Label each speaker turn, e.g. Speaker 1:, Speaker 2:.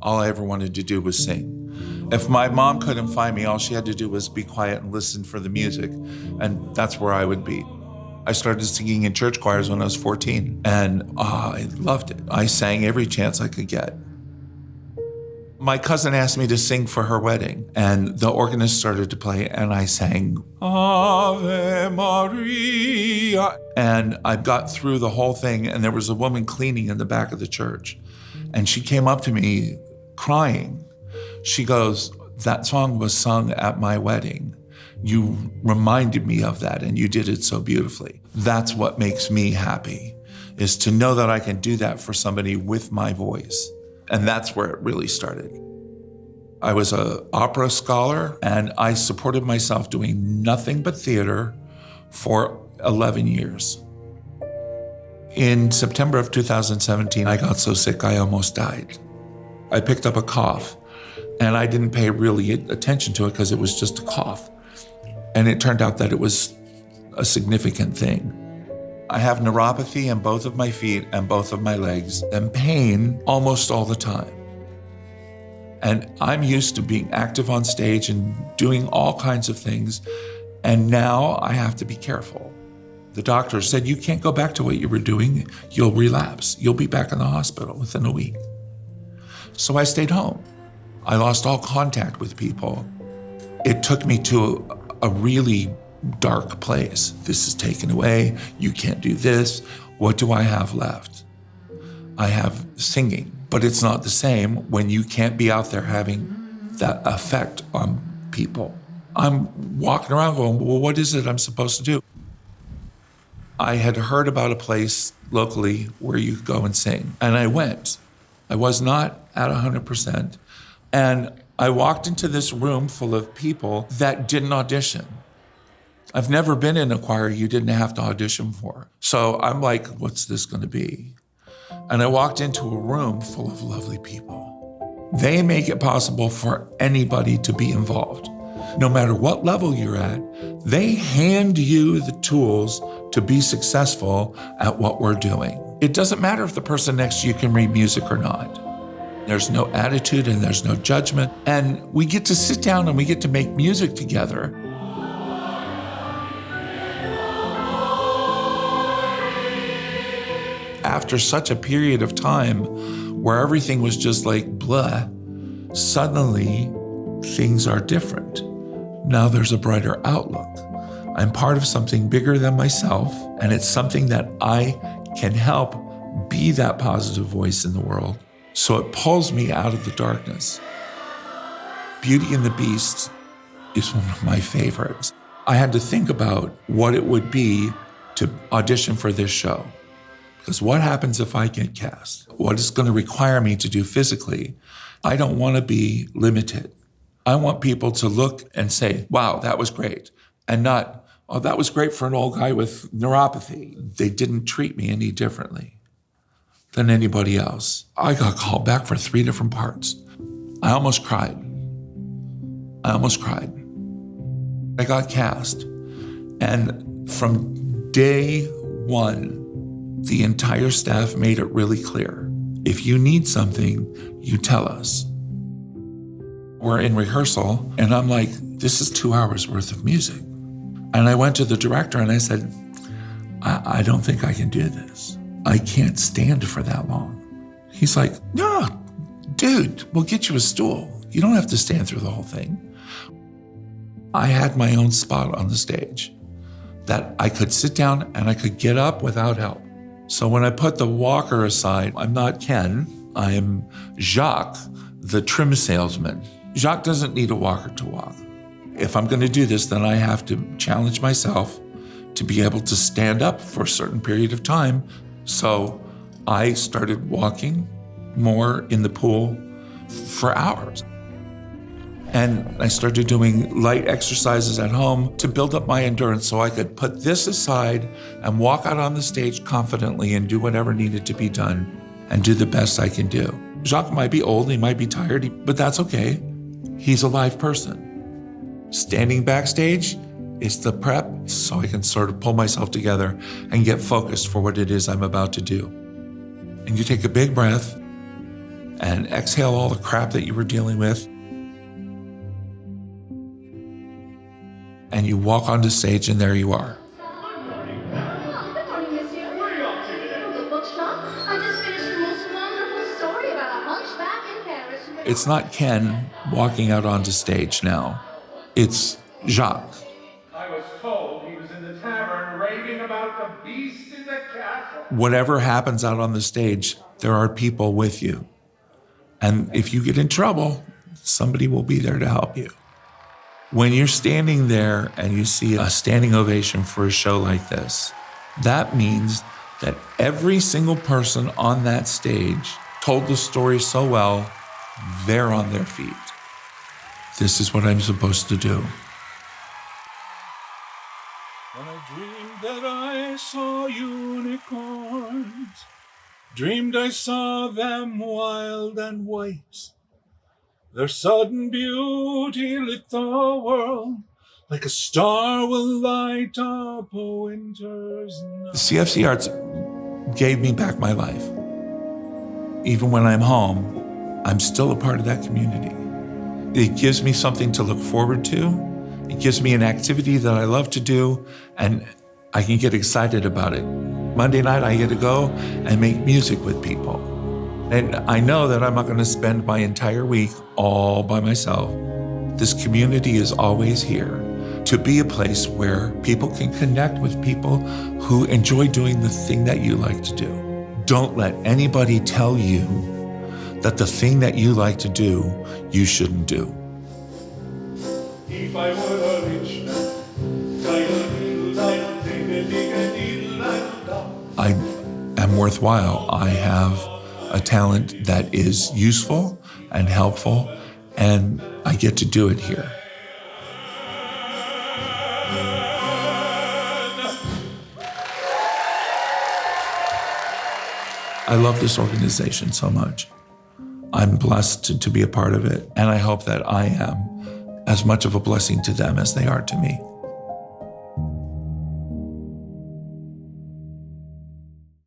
Speaker 1: all I ever wanted to do was sing. If my mom couldn't find me, all she had to do was be quiet and listen for the music, and that's where I would be. I started singing in church choirs when I was 14, and I loved it. I sang every chance I could get. My cousin asked me to sing for her wedding, and the organist started to play, and I sang Ave Maria. And I got through the whole thing, and there was a woman cleaning in the back of the church, and she came up to me crying. She goes, "That song was sung at my wedding. You reminded me of that, and you did it so beautifully." That's what makes me happy, is to know that I can do that for somebody with my voice. And that's where it really started. I was an opera scholar, and I supported myself doing nothing but theater for 11 years. In September of 2017, I got so sick I almost died. I picked up a cough, and I didn't pay really attention to it because it was just a cough. And it turned out that it was a significant thing. I have neuropathy in both of my feet and both of my legs, and pain almost all the time. And I'm used to being active on stage and doing all kinds of things, and now I have to be careful. The doctor said, "You can't go back to what you were doing. You'll relapse. You'll be back in the hospital within a week." So I stayed home. I lost all contact with people. It took me to a really dark place. This is taken away. You can't do this. What do I have left? I have singing, but it's not the same when you can't be out there having that effect on people. I'm walking around going, well, what is it I'm supposed to do? I had heard about a place locally where you could go and sing, and I went. I was not at 100%. And I walked into this room full of people that didn't audition. I've never been in a choir you didn't have to audition for. So I'm like, what's this gonna be? And I walked into a room full of lovely people. They make it possible for anybody to be involved. No matter what level you're at, they hand you the tools to be successful at what we're doing. It doesn't matter if the person next to you can read music or not. There's no attitude and there's no judgment. And we get to sit down and we get to make music together. After such a period of time where everything was just like blah, suddenly things are different. Now there's a brighter outlook. I'm part of something bigger than myself, and it's something that I can help be that positive voice in the world. So it pulls me out of the darkness. Beauty and the Beast is one of my favorites. I had to think about what it would be to audition for this show. Because what happens if I get cast? What is going to require me to do physically? I don't want to be limited. I want people to look and say, wow, that was great. And not, oh, that was great for an old guy with neuropathy. They didn't treat me any differently than anybody else. I got called back for 3 different parts. I almost cried. I got cast. And from day one, the entire staff made it really clear. If you need something, you tell us. We're in rehearsal, and I'm like, this is 2 hours worth of music. And I went to the director and I said, I don't think I can do this. I can't stand for that long. He's like, no, dude, we'll get you a stool. You don't have to stand through the whole thing. I had my own spot on the stage that I could sit down and I could get up without help. So when I put the walker aside, I'm not Ken, I'm Jacques, the trim salesman. Jacques doesn't need a walker to walk. If I'm gonna do this, then I have to challenge myself to be able to stand up for a certain period of time. So I started walking more in the pool for hours. And I started doing light exercises at home to build up my endurance so I could put this aside and walk out on the stage confidently and do whatever needed to be done and do the best I can do. Jacques might be old, he might be tired, but that's okay. He's a live person. Standing backstage is the prep so I can sort of pull myself together and get focused for what it is I'm about to do. And you take a big breath and exhale all the crap that you were dealing with. And you walk onto stage and there you are. It's not Ken walking out onto stage now. It's Jacques.
Speaker 2: I was told he was in the tavern raving about the beast in the castle.
Speaker 1: Whatever happens out on the stage, there are people with you. And if you get in trouble, somebody will be there to help you. When you're standing there and you see a standing ovation for a show like this, that means that every single person on that stage told the story so well, they're on their feet. This is what I'm supposed to do.
Speaker 3: I dreamed that I saw unicorns, dreamed I saw them wild and white. Their sudden beauty lit the world like a star will light up a winter's night.
Speaker 1: CFCArts gave me back my life. Even when I'm home, I'm still a part of that community. It gives me something to look forward to. It gives me an activity that I love to do, and I can get excited about it. Monday night, I get to go and make music with people. And I know that I'm not going to spend my entire week all by myself. This community is always here to be a place where people can connect with people who enjoy doing the thing that you like to do. Don't let anybody tell you that the thing that you like to do, you shouldn't do.
Speaker 3: If I were a rich man,
Speaker 1: I am worthwhile. I have a talent that is useful and helpful, and I get to do it here. I love this organization so much. I'm blessed to be a part of it, and I hope that I am as much of a blessing to them as they are to me.